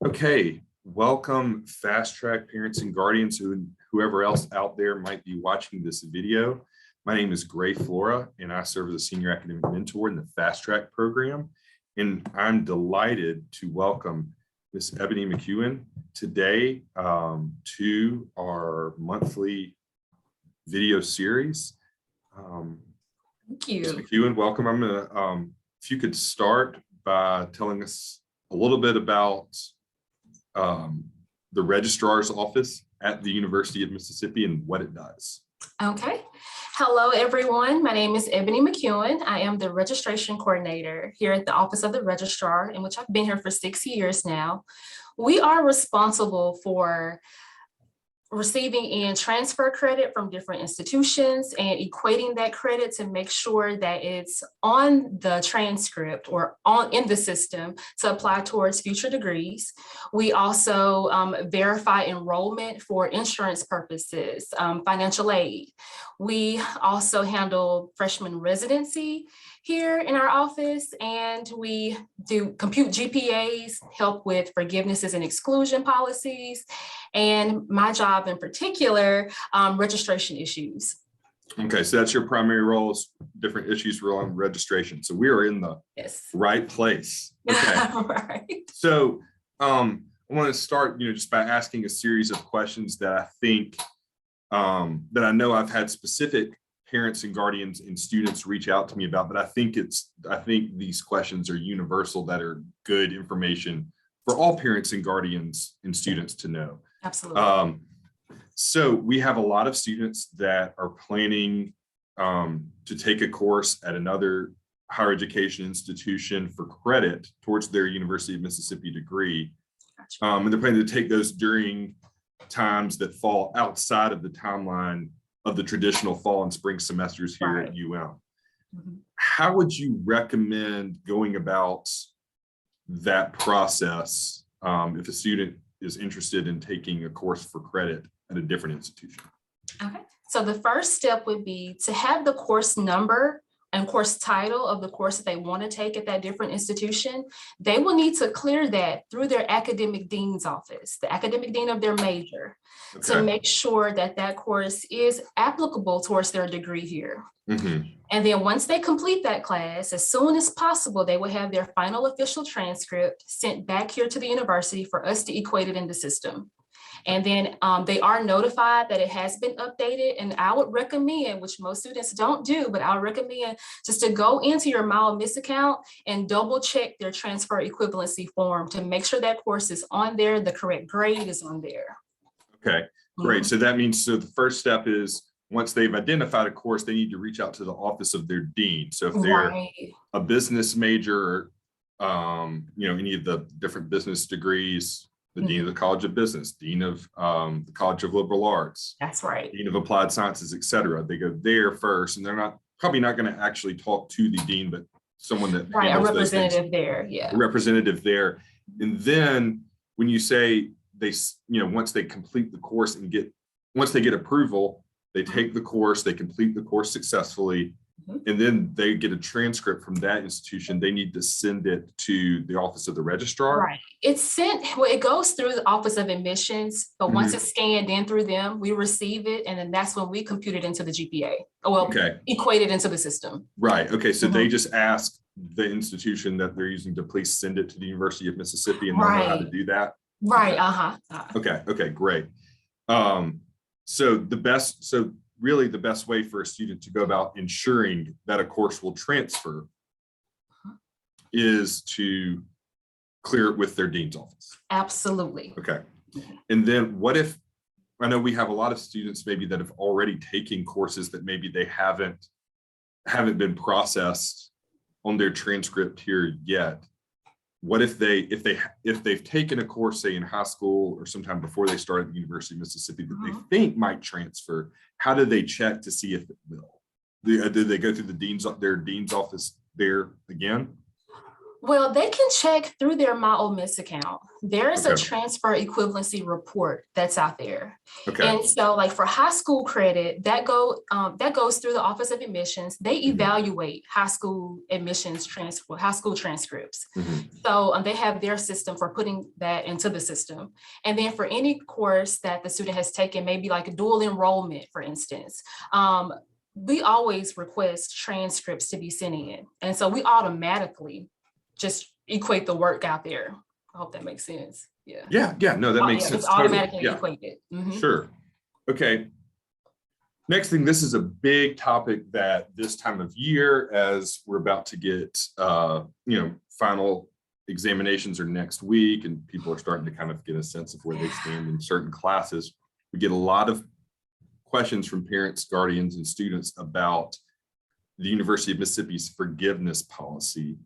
Okay, welcome FASTrack parents and guardians, whoever else out there might be watching this video. My name is Gray Flora, and I serve as a senior academic mentor in the FASTrack program. And I'm delighted to welcome Miss Ebony McEwen today to our monthly video series. Thank you. Ms. McEwen, welcome. I'm gonna, if you could start by telling us a little bit about the Registrar's office at the University of Mississippi and what it does. Okay. Hello, everyone. My name is Ebony McEwen. I am the registration coordinator here at the Office of the Registrar, in which I've been here for 6 years now. We are responsible for receiving in transfer credit from different institutions and equating that credit to make sure that it's on the transcript or in the system to apply towards future degrees. We also verify enrollment for insurance purposes, financial aid. We also handle freshman residency here in our office, and we do compute GPAs, help with forgivenesses and exclusion policies, and my job in particular, registration issues. Okay, so that's your primary role, is different issues around registration. So we are in the right place. Okay. Right. So I want to start, just by asking a series of questions that I think that I know I've had specific parents and guardians and students reach out to me about, but I think these questions are universal, that are good information for all parents and guardians and students to know. Absolutely. So we have a lot of students that are planning to take a course at another higher education institution for credit towards their University of Mississippi degree. Gotcha. And they're planning to take those during times that fall outside of the timeline of the traditional fall and spring semesters here at UM. Mm-hmm. How would you recommend going about that process if a student is interested in taking a course for credit at a different institution? Okay, so the first step would be to have the course number and course title of the course that they want to take at that different institution. They will need to clear that through their academic dean's office, the academic dean of their major, to make sure that that course is applicable towards their degree here. Mm-hmm. And then once they complete that class, as soon as possible, they will have their final official transcript sent back here to the university for us to equate it in the system. And then they are notified that it has been updated. And I would recommend, which most students don't do, but I would recommend just to go into your MyOMIS account and double check their transfer equivalency form to make sure that course is on there, the correct grade is on there. Okay, great. So that means, so the first step is, once they've identified a course, they need to reach out to the office of their dean. So if they're a business major, any of the different business degrees, the dean of the College of Business, dean of the College of Liberal Arts. That's right. Dean of Applied Sciences, et cetera. They go there first, and they're probably not going to actually talk to the dean, but someone that a representative there, a representative there. And then when you say they, once they complete the course and once they get approval, they take the course, they complete the course successfully, and then they get a transcript from that institution. They need to send it to the Office of the Registrar. Right. It's sent, it goes through the Office of Admissions, but once it's scanned in through them, we receive it, and then that's when we compute it into the GPA. Equate it into the system. Right. Okay. So they just ask the institution that they're using to please send it to the University of Mississippi, and they'll know how to do that. Right. Okay. Okay. Great. So really the best way for a student to go about ensuring that a course will transfer is to clear it with their dean's office. Absolutely. Okay. And then what if, I know we have a lot of students maybe that have already taken courses that maybe they haven't been processed on their transcript here yet. What if they've taken a course, say in high school or sometime before they start at the University of Mississippi, that they think might transfer? How do they check to see if it will? Do they go through their dean's office there again? Well, they can check through their My Ole Miss account. There is a Okay. transfer equivalency report that's out there. Okay. And so like for high school credit, that goes through the Office of Admissions. They evaluate high school admissions transfer, high school transcripts. So they have their system for putting that into the system. And then for any course that the student has taken, maybe like a dual enrollment, for instance, we always request transcripts to be sent in. And so we automatically just equate the work out there. I hope that makes sense. Yeah. Yeah. No, that makes sense. It's automatically Totally. equated. Sure. Okay. Next thing, this is a big topic that this time of year, as we're about to get, final examinations are next week, and people are starting to kind of get a sense of where they stand in certain classes. We get a lot of questions from parents, guardians, and students about the University of Mississippi's forgiveness policy.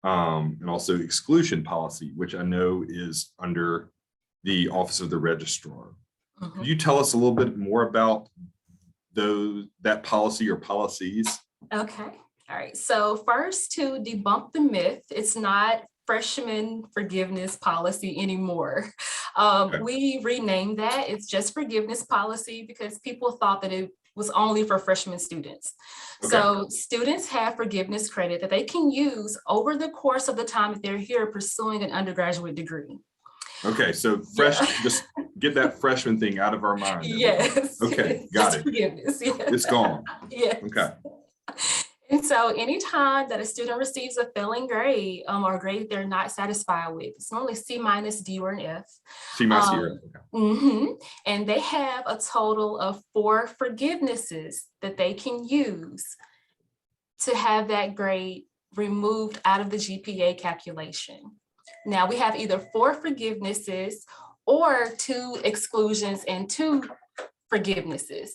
And also exclusion policy, which I know is under the Office of the Registrar. Could you tell us a little bit more about that policy or policies? Okay. All right. So first, to debunk the myth, it's not freshman forgiveness policy anymore. We renamed that. It's just forgiveness policy because people thought that it was only for freshman students. Okay. So students have forgiveness credit that they can use over the course of the time that they're here pursuing an undergraduate degree. Okay, so just get that freshman thing out of our mind. Yes. Okay, got it. Forgiveness. Yes. It's gone. Yes. Okay. And so anytime that a student receives a failing grade or a grade they're not satisfied with, it's normally C-, D, or an F. C-, D, or okay. And they have a total of 4 forgivenesses that they can use to have that grade removed out of the GPA calculation. Now we have either 4 forgivenesses or 2 exclusions and 2 forgivenesses.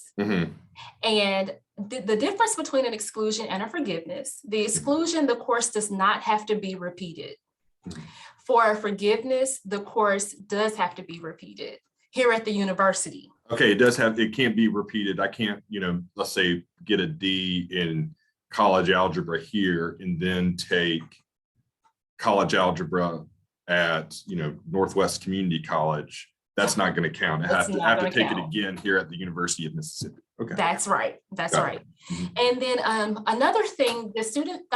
And the difference between an exclusion and a forgiveness, the exclusion, the course does not have to be repeated. For a forgiveness, the course does have to be repeated here at the university. Okay, it can't be repeated. I can't, let's say get a D in college algebra here and then take college algebra at, Northwest Community College. That's not going to count. I have to take it again here at the University of Mississippi. Okay. That's right. That's right. And then another thing, the student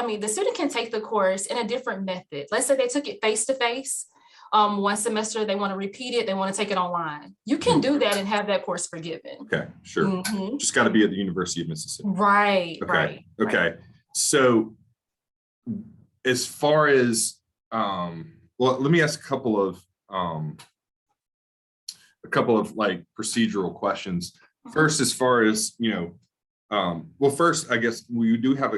can take the course in a different method. Let's say they took it face-to-face. One semester, they want to repeat it. They want to take it online. You can do that and have that course forgiven. Okay, sure. Just got to be at the University of Mississippi. Right. Okay. Right. Okay. Right. So as far as, let me ask a couple of like procedural questions. First, as far as, first, I guess we do have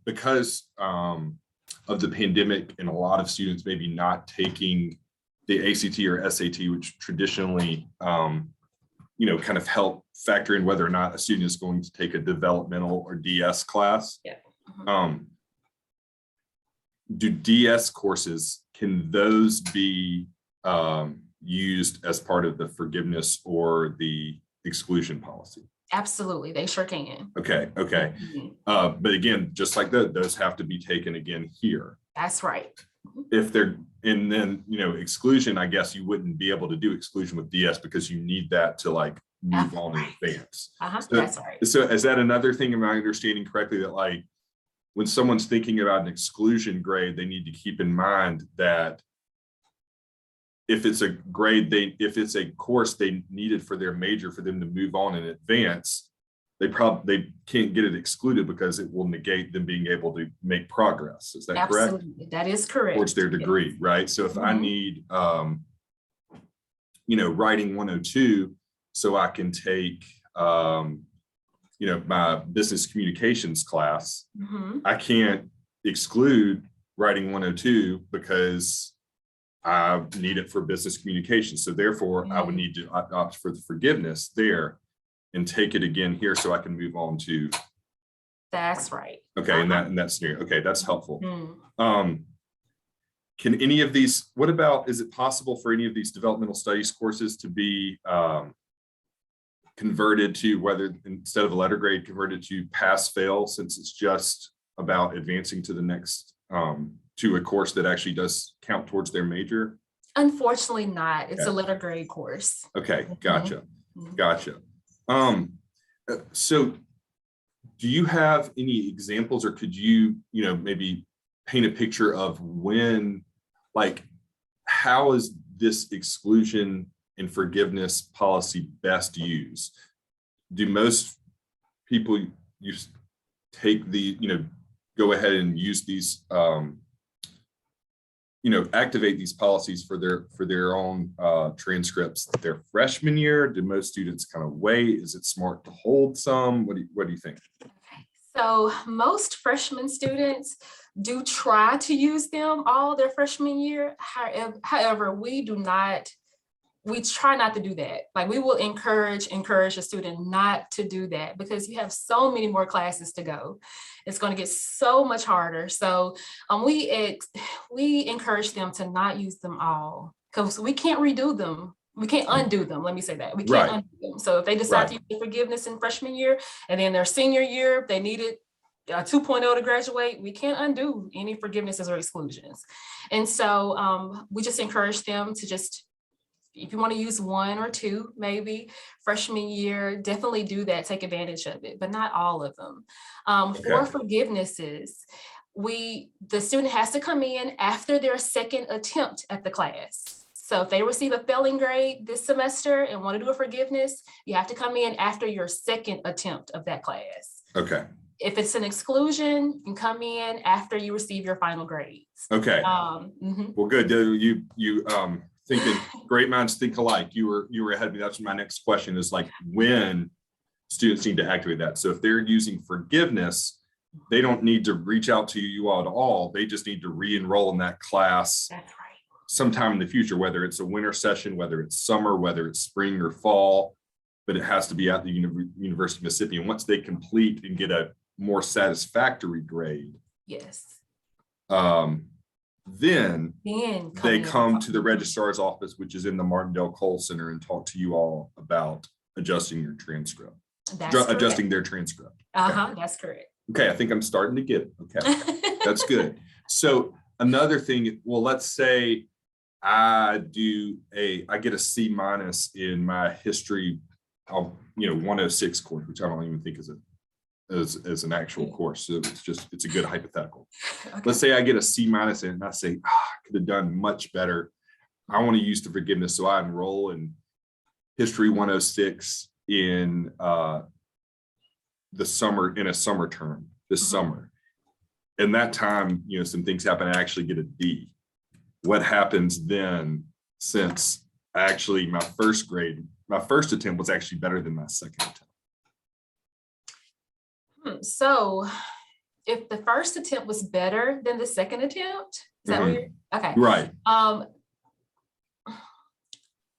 because of the pandemic and a lot of students maybe not taking the ACT or SAT, which traditionally, kind of help factor in whether or not a student is going to take a developmental or DS class. Yeah. Do DS courses, can those be used as part of the forgiveness or the exclusion policy? Absolutely, they sure can. Okay. But again, just like those have to be taken again here. That's right. If they're, and then, exclusion, I guess you wouldn't be able to do exclusion with DS because you need that to like move on in advance. So, that's right. So is that another thing, am I understanding correctly, that like when someone's thinking about an exclusion grade, they need to keep in mind that if it's a grade, if it's a course they needed for their major for them to move on in advance, they can't get it excluded because it will negate them being able to make progress. Is that correct? Absolutely, that is correct. Towards their degree, right? So if I need, writing 102, so I can take, my business communications class, I can't exclude writing 102 because I need it for business communication. So therefore, I would need to opt for the forgiveness there and take it again here so I can move on to. That's right. Okay, in that scenario. Okay, that's helpful. Can any of these, what about, is it possible for any of these developmental studies courses to be converted to, whether instead of a letter grade, converted to pass fail, since it's just about advancing to the next to a course that actually does count towards their major? Unfortunately not. It's a Okay. letter grade course. Okay, gotcha, Mhm. gotcha. So do you have any examples, or could you, maybe paint a picture of when, like, how is this exclusion and forgiveness policy best used? Do most people use take the, go ahead and use these, activate these policies for their own transcripts their freshman year? Do most students kind of wait? Is it smart to hold some? What do you think? So most freshman students do try to use them all their freshman year. However, we try not to do that. Like, we will encourage a student not to do that, because you have so many more classes to go. It's going to get so much harder. So we encourage them to not use them all, because we can't redo them. We can't undo them. Let me say that. We can't Right. undo them. So if they decide Right. to use forgiveness in freshman year, and then their senior year, they needed a 2.0 to graduate, we can't undo any forgivenesses or exclusions. And so we just encourage them to just, if you want to use one or two, maybe freshman year, definitely do that, take advantage of it, but not all of them. For Okay. forgivenesses, the student has to come in after their second attempt at the class. So if they receive a failing grade this semester and want to do a forgiveness, you have to come in after your second attempt of that class. Okay. If it's an exclusion, you can come in after you receive your final grades. Okay. Well, good. You thinking great minds think alike. You were ahead of me. That's my next question, is like, when students need to activate that. So if they're using forgiveness, they don't need to reach out to you all at all. They just need to re-enroll in that class. That's right. Sometime in the future, whether it's a winter session, whether it's summer, whether it's spring or fall, but it has to be at the University of Mississippi. And once they complete and get a more satisfactory grade, Yes. then they come to the in. registrar's office, which is in the Martindale Cole Center, and talk to you all about adjusting your transcript, adjusting their transcript. Okay. That's correct. Okay, I think I'm starting to get it. Okay, that's good. So another thing, well, let's say I get a C- in my history, 106 course, which I don't even think is as an actual course. So it's a good hypothetical. Okay. Let's say I get a C- in it, and I say, I could have done much better. I want to use the forgiveness. So I enroll in history 106 in the summer, in a summer term this summer. And that time, some things happen. I actually get a D. What happens then, since actually my first attempt was actually better than my second attempt? So if the first attempt was better than the second attempt, is that what you're, okay. Right. I'm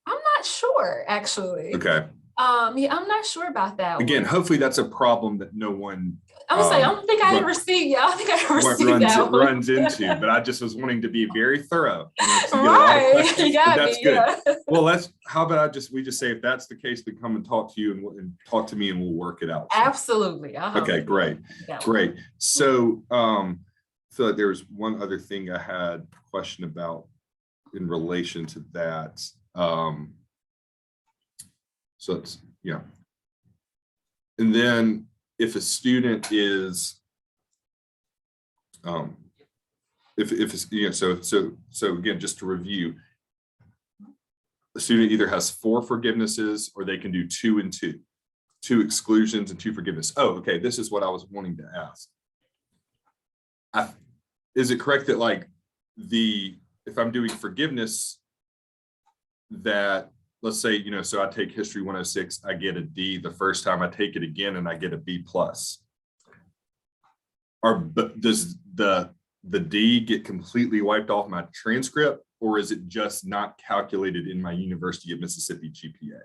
not sure, actually. Okay. Yeah, I'm not sure about that. Again, one. Hopefully that's a problem that no one. I would say, I don't think I ever see. Yeah, I don't think I ever see that runs into. But I just was wanting to be very thorough. Right, you got that's me. good. Yeah. Well, how about we just say, if that's the case, then come and talk to you and talk to me, and we'll work it out. Absolutely. Okay, great, great. So, I feel like there was one other thing I had a question about in relation to that. So it's, and then if a student is, if it's, so again, just to review, the student either has 4 forgivenesses, or they can do 2 and 2, 2 exclusions and 2 forgiveness. Oh, okay. This is what I was wanting to ask. Is it correct that, like, if I'm doing forgiveness, that, let's say, so I take history 106, I get a D the first time, I take it again and I get a B+. Does the D get completely wiped off my transcript, or is it just not calculated in my University of Mississippi GPA?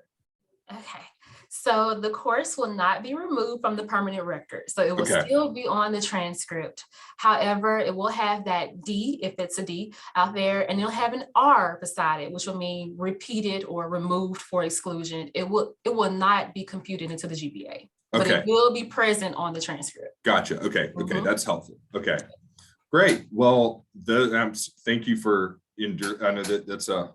Okay. So the course will not be removed from the permanent record. So it will still be on the transcript. However, it will have that D, if it's a D, out there, and it'll have an R beside it, which will mean repeated or removed for exclusion. It will not be computed into the GPA, but it will be present on the transcript. Gotcha. Okay. Okay. That's helpful. Okay. Great. Well, thank you for I know that that's a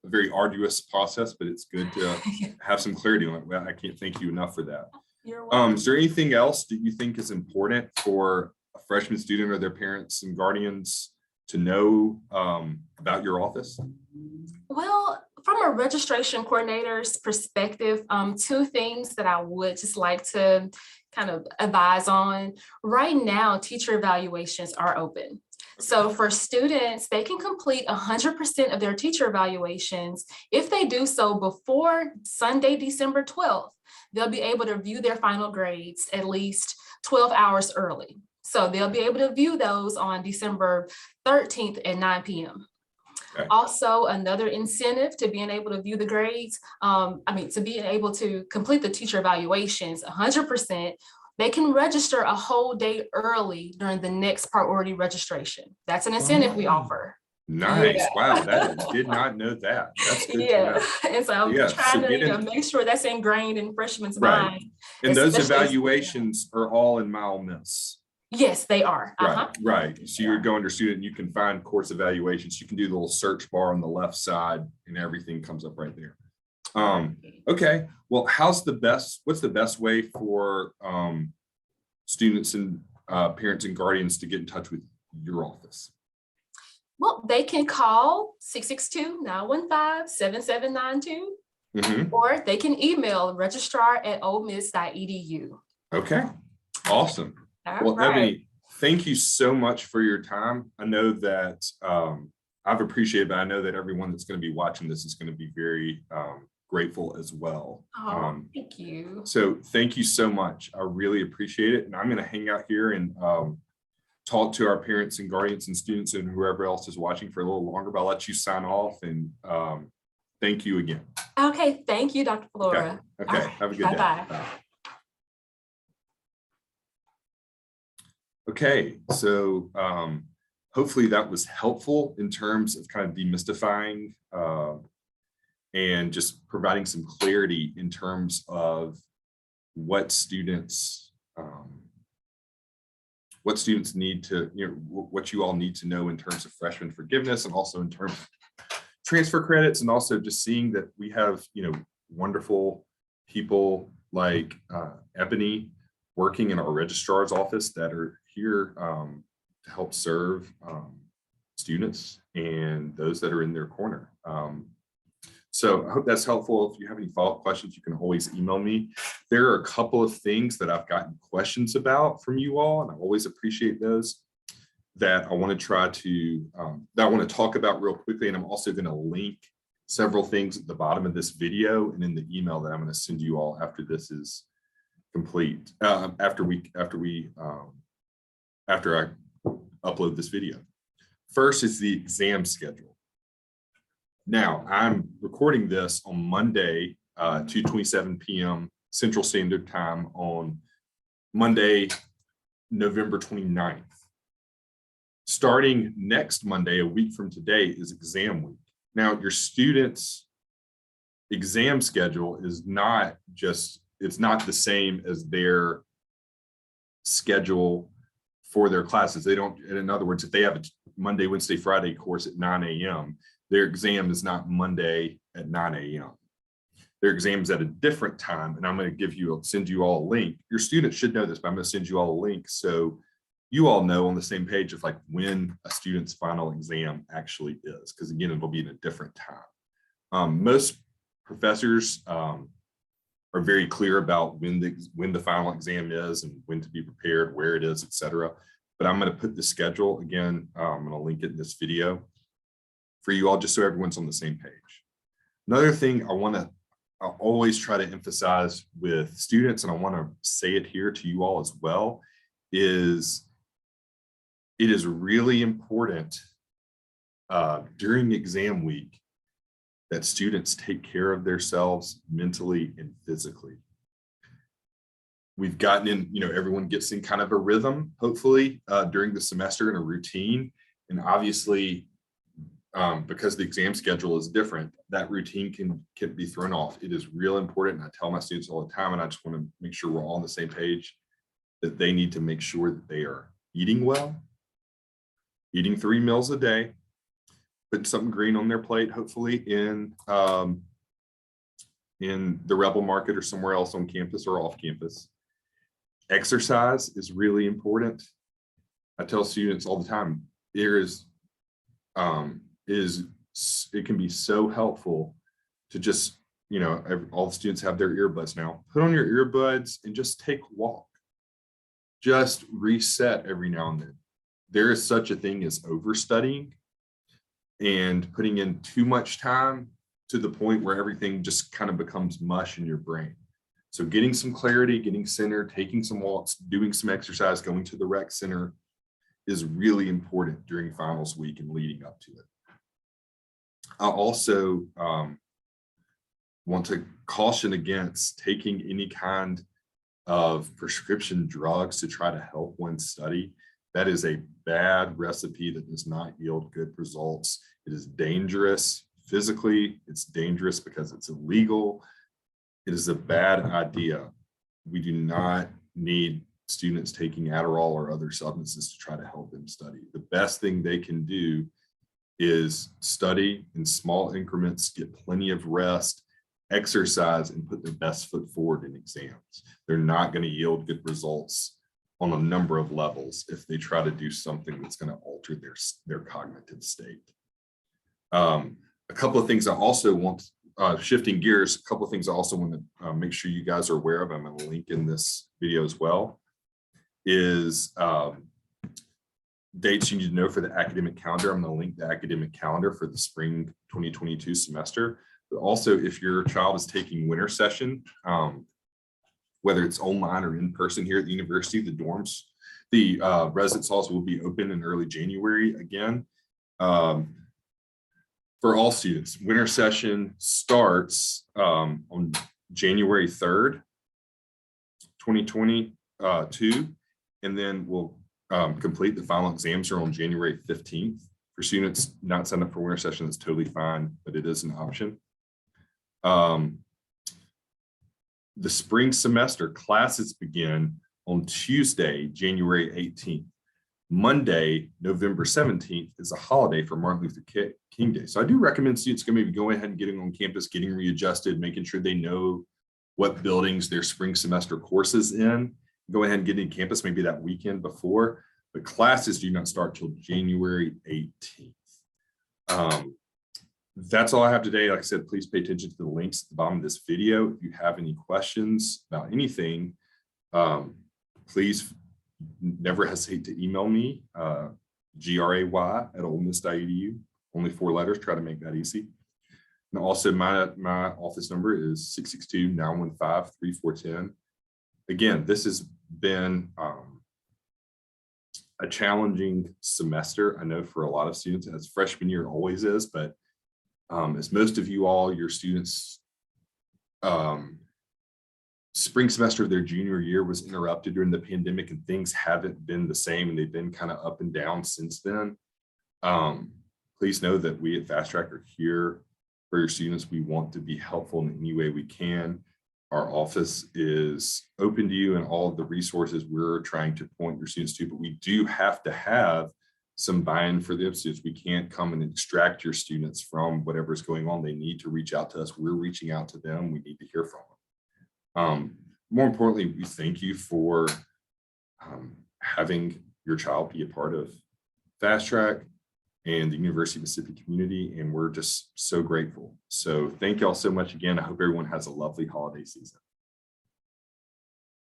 a very arduous process, but it's good to have some clarity on it. Well, I can't thank you enough for that. You're welcome. Is there anything else that you think is important for a freshman student or their parents and guardians to know about your office? Well, from a registration coordinator's perspective, two things that I would just like to kind of advise on. Right now, teacher evaluations are open. So for students, they can complete 100% of their teacher evaluations. If they do so before Sunday, December 12th, they'll be able to view their final grades at least 12 hours early. So they'll be able to view those on December 13th at 9 p.m. Okay. Also, another incentive to being able to view the grades, to being able to complete the teacher evaluations 100%, they can register a whole day early during the next priority registration. That's an incentive we offer. Nice. Yeah. Wow. Did not know that. That's good to know. And so I'm trying to make sure that's ingrained in freshmen's mind. And those evaluations are all in Mile Miss. Yes, they are. Right. So you would go under student, you can find course evaluations. You can do the little search bar on the left side and everything comes up right there. Okay. Well, what's the best way for students and parents and guardians to get in touch with your office? Well, they can call 662-915-7792, or they can email registrar@olemiss.edu. Okay. Awesome. Well, Ebony, thank you so much for your time. I know that I've appreciated, but I know that everyone that's going to be watching this is going to be very grateful as well. Thank you. So thank you so much. I really appreciate it. And I'm going to hang out here and talk to our parents and guardians and students and whoever else is watching for a little longer, but I'll let you sign off and thank you again. Okay. Thank you, Dr. Flora. Okay. Right. Have a good day. Bye-bye. Okay, so hopefully that was helpful in terms of kind of demystifying and just providing some clarity in terms of what students need to, what you all need to know in terms of freshman forgiveness, and also in terms of transfer credits, and also just seeing that we have, wonderful people like Ebony working in our registrar's office that are here to help serve students and those that are in their corner. So I hope that's helpful. If you have any follow-up questions, you can always email me. There are a couple of things that I've gotten questions about from you all, and I always appreciate those, that I want to try to, that I want to talk about real quickly. And I'm also going to link several things at the bottom of this video and in the email that I'm going to send you all after this is complete, after I upload this video. First is the exam schedule. Now, I'm recording this on Monday, 2:27 p.m. Central Standard Time on Monday, November 29th. Starting next Monday, a week from today, is exam week. Now, your students' exam schedule is not just, it's not the same as their schedule for their classes. They don't, in other words, if they have a Monday, Wednesday, Friday course at 9 a.m., their exam is not Monday at 9 a.m. Their exam is at a different time, and I'm going to send you all a link. Your students should know this, but I'm going to send you all a link so you all know on the same page of like when a student's final exam actually is, because again, it'll be in a different time. Most professors are very clear about when the final exam is and when to be prepared, where it is, etc. But I'm going to put the schedule again. I'm going to link it in this video for you all, just so everyone's on the same page. Another thing I always try to emphasize with students, and I want to say it here to you all as well, is it is really important during exam week that students take care of themselves mentally and physically. We've gotten in, everyone gets in kind of a rhythm, hopefully, during the semester, in a routine. And obviously, because the exam schedule is different, that routine can be thrown off. It is real important. And I tell my students all the time, and I just want to make sure we're all on the same page, that they need to make sure that they are eating well, eating 3 meals a day, putting something green on their plate, hopefully in the Rebel Market or somewhere else on campus or off campus. Exercise is really important. I tell students all the time, it can be so helpful to just, all the students have their earbuds now. Put on your earbuds and just take a walk. Just reset every now and then. There is such a thing as overstudying and putting in too much time to the point where everything just kind of becomes mush in your brain. So getting some clarity, getting centered, taking some walks, doing some exercise, going to the rec center is really important during finals week and leading up to it. I also want to caution against taking any kind of prescription drugs to try to help one study. That is a bad recipe that does not yield good results. It is dangerous physically. It's dangerous because it's illegal. It is a bad idea. We do not need students taking Adderall or other substances to try to help them study. The best thing they can do is study in small increments, get plenty of rest, exercise, and put their best foot forward in exams. They're not going to yield good results on a number of levels if they try to do something that's going to alter their cognitive state. A couple of things I also want, shifting gears, a couple of things I also want to make sure you guys are aware of, I'm going to link in this video as well, is dates you need to know for the academic calendar. I'm going to link the academic calendar for the spring 2022 semester. But also, if your child is taking winter session, whether it's online or in person here at the university, the dorms, the residence halls will be open in early January again. For all students, winter session starts on January 3rd, 2022, and then we'll complete the final exams are on January 15th. For students not signed up for winter session, that's totally fine, but it is an option. The spring semester classes begin on Tuesday, January 18th. Monday, November 17th is a holiday for Martin Luther King Day. So I do recommend students can maybe go ahead and getting on campus, getting readjusted, making sure they know what buildings their spring semester courses in. Go ahead and get in campus maybe that weekend before, but classes do not start till January 18th. That's all I have today. Like I said, please pay attention to the links at the bottom of this video. If you have any questions about anything, please never hesitate to email me, gray@olemiss.edu. Only 4 letters, try to make that easy. And also my office number is 662-915-3410. Again, this has been a challenging semester. I know for a lot of students, as freshman year always is, but as most of you all, your students, spring semester of their junior year was interrupted during the pandemic and things haven't been the same and they've been kind of up and down since then. Please know that we at FASTrack are here for your students. We want to be helpful in any way we can. Our office is open to you and all of the resources we're trying to point your students to, but we do have to have some buy-in for the students. We can't come and extract your students from whatever's going on. They need to reach out to us. We're reaching out to them. We need to hear from them. More importantly, we thank you for having your child be a part of FASTrack and the University of Mississippi community, and we're just so grateful. So thank y'all so much again. I hope everyone has a lovely holiday season.